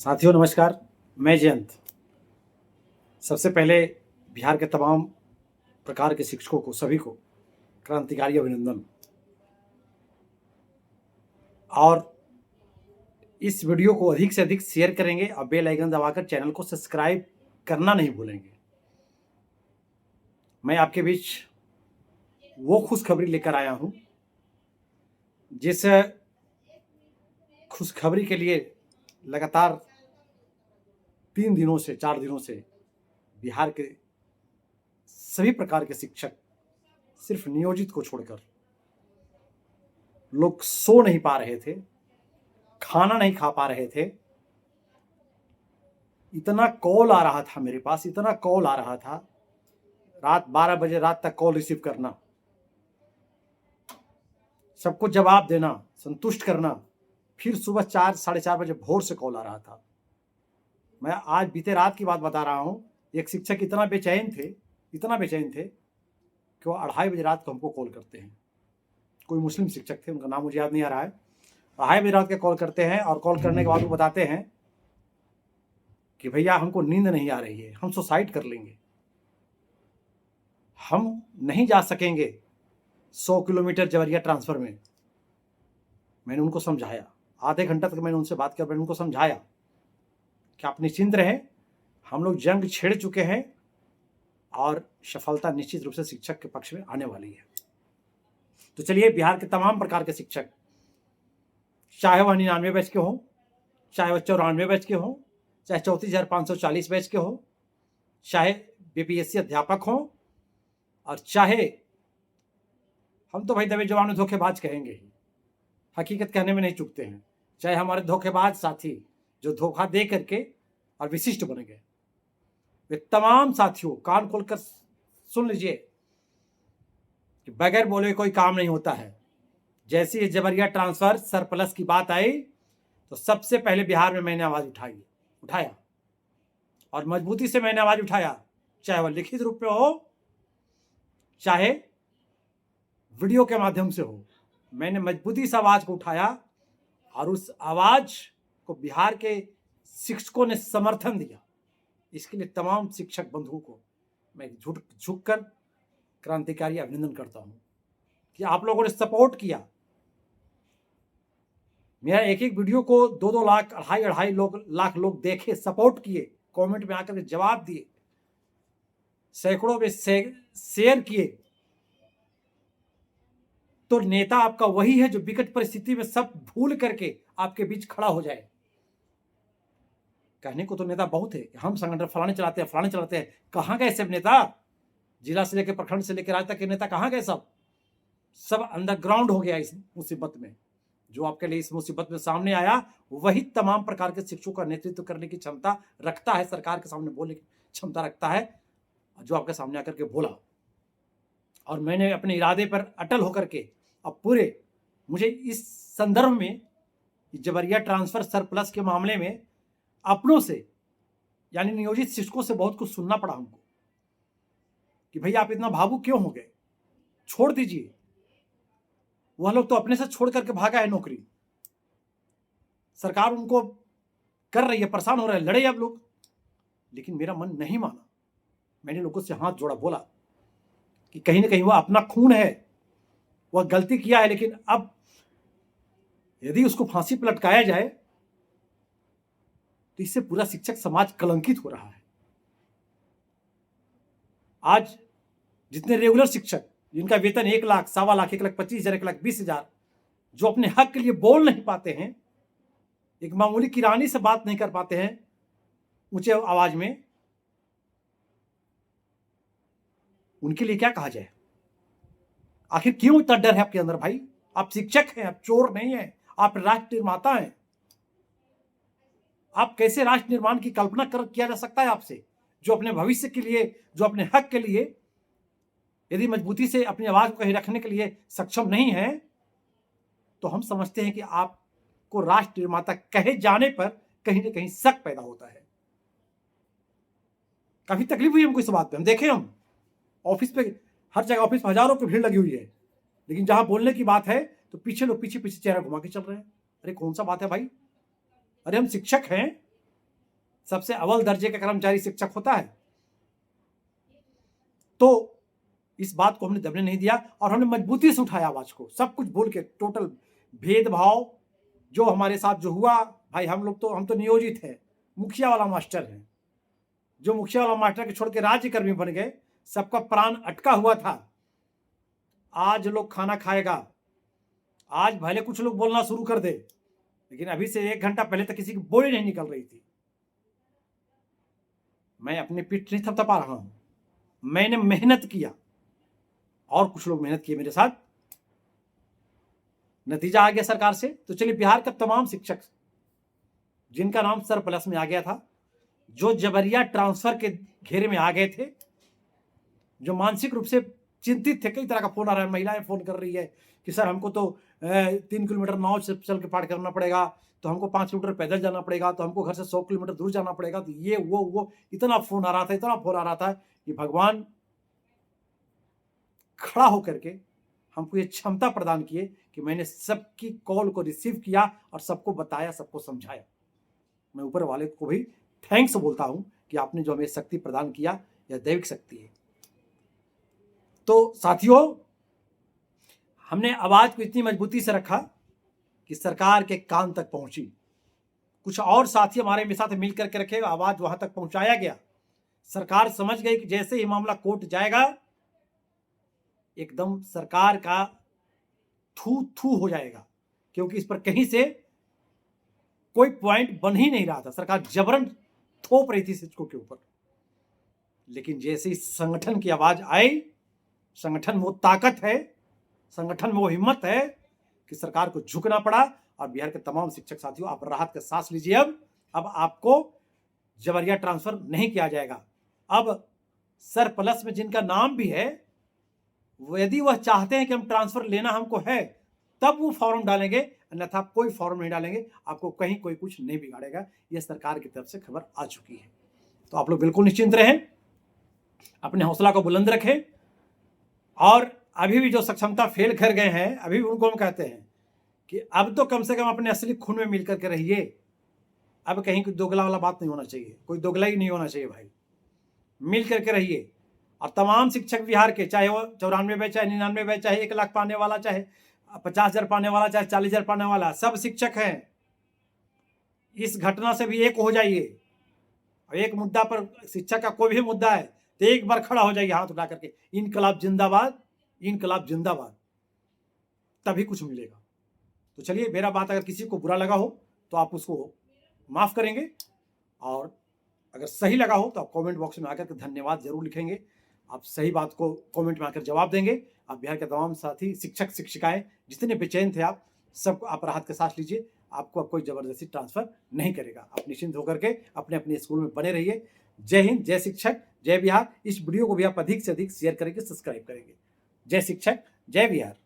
साथियों नमस्कार। मैं जयंत। सबसे पहले बिहार के तमाम प्रकार के शिक्षकों को सभी को क्रांतिकारी अभिनंदन। और इस वीडियो को अधिक से अधिक शेयर करेंगे और बेल आइकन दबाकर चैनल को सब्सक्राइब करना नहीं भूलेंगे। मैं आपके बीच वो खुशखबरी लेकर आया हूं जिस खुशखबरी के लिए लगातार 3 दिनों से 4 दिनों से बिहार के सभी प्रकार के शिक्षक सिर्फ नियोजित को छोड़कर लोग सो नहीं पा रहे थे, खाना नहीं खा पा रहे थे। इतना कॉल आ रहा था मेरे पास, इतना कॉल आ रहा था, रात 12 बजे रात तक कॉल रिसीव करना, सबको जवाब देना, संतुष्ट करना, फिर सुबह 4 साढ़े 4 बजे भोर से कॉल आ रहा था। मैं आज बीते रात की बात बता रहा हूं। एक शिक्षक इतना बेचैन थे कि वो 2:30 बजे रात को हमको कॉल करते हैं। कोई मुस्लिम शिक्षक थे, उनका नाम मुझे याद नहीं आ रहा है। 2:30 बजे रात के कॉल करते हैं और कॉल करने के बाद वो बताते हैं कि भैया हमको नींद नहीं आ रही है, हम सुसाइड कर लेंगे, हम नहीं जा सकेंगे 100 किलोमीटर जवरिया ट्रांसफर में। मैंने उनको समझाया, आधे घंटे तक मैंने उनसे बात कर, मैंने उनको समझाया कि आप निश्चिंत रहें, हम लोग जंग छेड़ चुके हैं और सफलता निश्चित रूप से शिक्षक के पक्ष में आने वाली है। तो चलिए, बिहार के तमाम प्रकार के शिक्षक, चाहे वह 99 बैच के हों, चाहे वह 94 बैच के हों, चाहे 34,540 बैच के हों, चाहे बीपीएससी अध्यापक हों, और चाहे हम तो भाई दबे जवान धोखेबाज कहेंगे ही, हकीकत कहने में नहीं चूकते हैं, चाहे हमारे धोखेबाज साथी जो धोखा दे करके और विशिष्ट बन गए, वे तमाम साथियों कान खोलकर सुन लीजिए कि बगैर बोले कोई काम नहीं होता है। जैसे ये जबरिया ट्रांसफर सरप्लस की बात आई तो सबसे पहले बिहार में मैंने आवाज उठाया और मजबूती से मैंने आवाज उठाया, चाहे वह लिखित रूप में हो चाहे वीडियो के माध्यम से हो। मैंने मजबूती से आवाज को उठाया और उस आवाज को बिहार के शिक्षकों ने समर्थन दिया। इसके लिए तमाम शिक्षक बंधुओं को मैं झुककर क्रांतिकारी अभिनंदन करता हूं कि आप लोगों ने सपोर्ट किया। मेरा एक एक वीडियो को 2-2 लाख, 2.5 लाख लोग देखे, सपोर्ट किए, कमेंट में आकर के जवाब दिए, सैकड़ों में शेयर किए। तो नेता आपका वही है जो विकट परिस्थिति में सब भूल करके आपके बीच खड़ा हो जाए। कहने को तो नेता बहुत है, हम संगठन फलाने चलाते हैं, कहां गए सब नेता? जिला से लेकर प्रखंड से लेकर राज्य तक के नेता कहां गए? सब अंडरग्राउंड हो गया इस मुसीबत में। जो आपके लिए इस मुसीबत में सामने आया वही तमाम प्रकार के शिक्षकों का नेतृत्व करने की क्षमता रखता है, सरकार के सामने बोलने की क्षमता रखता है, जो आपके सामने आकर के बोला। और मैंने अपने इरादे पर अटल होकर के अब पूरे, मुझे इस संदर्भ में जबरिया ट्रांसफर सरप्लस के मामले में अपनों से यानी नियोजित शिक्षकों से बहुत कुछ सुनना पड़ा हमको कि भैया आप इतना भावुक क्यों हो गए, छोड़ दीजिए। वह लोग तो अपने से छोड़ करके भागा है नौकरी, सरकार उनको कर रही है, परेशान हो रहे हैं, लड़े अब लोग। लेकिन मेरा मन नहीं माना। मैंने लोगों से हाथ जोड़ा, बोला कि कहीं ना कहीं वह अपना खून है, वह गलती किया है, लेकिन अब यदि उसको फांसी पर लटकाया जाए तो इससे पूरा शिक्षक समाज कलंकित हो रहा है। आज जितने रेगुलर शिक्षक जिनका वेतन 1 लाख, 1.25 लाख, 1,25,000, 1,20,000, जो अपने हक के लिए बोल नहीं पाते हैं, एक मामूली किरानी से बात नहीं कर पाते हैं ऊंचे आवाज में, उनके लिए क्या कहा जाए? आखिर क्यों इतना डर है आपके अंदर भाई? आप शिक्षक हैं, आप चोर नहीं हैं, आप राष्ट्र निर्माता हैं। आप कैसे राष्ट्र निर्माण की कल्पना किया जा सकता है आपसे, जो अपने भविष्य के लिए, जो अपने हक के लिए यदि मजबूती से अपनी आवाज को कहीं रखने के लिए सक्षम नहीं है, तो हम समझते हैं कि आपको राष्ट्र निर्माता कहे जाने पर कहीं ना कहीं शक पैदा होता है। काफी तकलीफ हुई हमको इस बात पे। हम देखे, हम ऑफिस पे, हर जगह ऑफिस में हजारों की भीड़ लगी हुई है, लेकिन जहां बोलने की बात है तो पीछे लोग पीछे चेहरा घुमा के चल रहे हैं। अरे कौन सा बात है भाई? अरे हम शिक्षक हैं, सबसे अव्वल दर्जे का कर्मचारी शिक्षक होता है। तो इस बात को हमने दबने नहीं दिया और हमने मजबूती से उठाया आवाज को, सब कुछ भूल के। टोटल भेदभाव जो हमारे साथ जो हुआ, भाई हम तो नियोजित हैं, मुखिया वाला मास्टर हैं। जो मुखिया वाला मास्टर के छोड़ के राज्यकर्मी बन गए, सबका प्राण अटका हुआ था। आज लोग खाना खाएगा, आज भले कुछ लोग बोलना शुरू कर दे, लेकिन अभी से 1 घंटा पहले तक किसी की बोली नहीं निकल रही थी। मैं अपनी पीठ नहीं थपथपा रहा हूं, मैंने मेहनत किया और कुछ लोग मेहनत किए मेरे साथ, नतीजा आ गया सरकार से। तो चलिए, बिहार का तमाम शिक्षक जिनका नाम सरप्लस में आ गया था, जो जबरिया ट्रांसफर के घेरे में आ गए थे, जो मानसिक रूप से चिंतित थे, कई तरह का फोन आ रहा है, महिलाएं फोन कर रही है कि सर हमको तो 3 किलोमीटर नाव से चल के पार करना पड़ेगा, तो हमको 5 किलोमीटर पैदल जाना पड़ेगा, तो हमको घर से 100 किलोमीटर दूर जाना पड़ेगा, तो ये वो इतना फोन आ रहा था, इतना फोन आ रहा था कि भगवान खड़ा होकर के हमको ये क्षमता प्रदान किए कि मैंने सबकी कॉल को रिसीव किया और सबको बताया, सबको समझाया। मैं ऊपर वाले को भी थैंक्स बोलता हूं कि आपने जो हमें शक्ति प्रदान किया, यह दैविक शक्ति है। तो साथियों, हमने आवाज को इतनी मजबूती से रखा कि सरकार के कान तक पहुंची। कुछ और साथी हमारे साथ मिल करके रखे, आवाज वहां तक पहुंचाया गया। सरकार समझ गई कि जैसे ही मामला कोर्ट जाएगा, एकदम सरकार का थू थू हो जाएगा, क्योंकि इस पर कहीं से कोई पॉइंट बन ही नहीं रहा था। सरकार जबरन थोप रही थी शिक्षकों के ऊपर। लेकिन जैसे ही संगठन की आवाज आई, संगठन में वो ताकत है, संगठन में वो हिम्मत है कि सरकार को झुकना पड़ा। और बिहार के तमाम शिक्षक साथियों, आप राहत का सांस लीजिए। अब आपको जबरिया ट्रांसफर नहीं किया जाएगा। अब सरप्लस में जिनका नाम भी है, यदि वह चाहते हैं कि हम ट्रांसफर लेना हमको है, तब वो फॉर्म डालेंगे, अन्यथा कोई फॉर्म नहीं डालेंगे। आपको कहीं कोई कुछ नहीं बिगाड़ेगा। यह सरकार की तरफ से खबर आ चुकी है। तो आप लोग बिल्कुल निश्चिंत रहें, अपने हौसला को बुलंद रखें। और अभी भी जो सक्षमता फेल कर गए हैं, अभी भी उनको हम कहते हैं कि अब तो कम से कम अपने असली खून में मिल करके रहिए। अब कहीं कोई दोगला वाला बात नहीं होना चाहिए, कोई दोगला ही नहीं होना चाहिए भाई। मिल करके रहिए। और तमाम शिक्षक बिहार के, चाहे वो 94 बैच, चाहे 99 बैच, चाहे 1 लाख पाने वाला, चाहे 50,000 पाने वाला, चाहे 40,000 पाने वाला, सब शिक्षक हैं। इस घटना से भी एक हो जाइए। और एक मुद्दा पर, शिक्षक का कोई भी मुद्दा है, तो एक बार खड़ा हो जाइए हाथ उठा करके, इनकलाब जिंदाबाद, इनकलाब जिंदाबाद, तभी कुछ मिलेगा। तो चलिए, मेरा बात अगर किसी को बुरा लगा हो तो आप उसको माफ करेंगे, और अगर सही लगा हो तो आप कमेंट बॉक्स में आकर के धन्यवाद जरूर लिखेंगे। आप सही बात को कमेंट में आकर जवाब देंगे। आप बिहार के तमाम साथी, शिक्षक शिक्षिकाएं जितने बेचैन थे, आप सबको आप राहत के सांस लीजिए। आपको अब कोई जबरदस्ती ट्रांसफर नहीं करेगा। आप निश्चिंत होकर के अपने अपने स्कूल में बने रहिए। जय हिंद, जय शिक्षक, जय बिहार। इस वीडियो को भी आप अधिक से अधिक शेयर करेंगे, सब्सक्राइब करेंगे। जय शिक्षक, जय बिहार।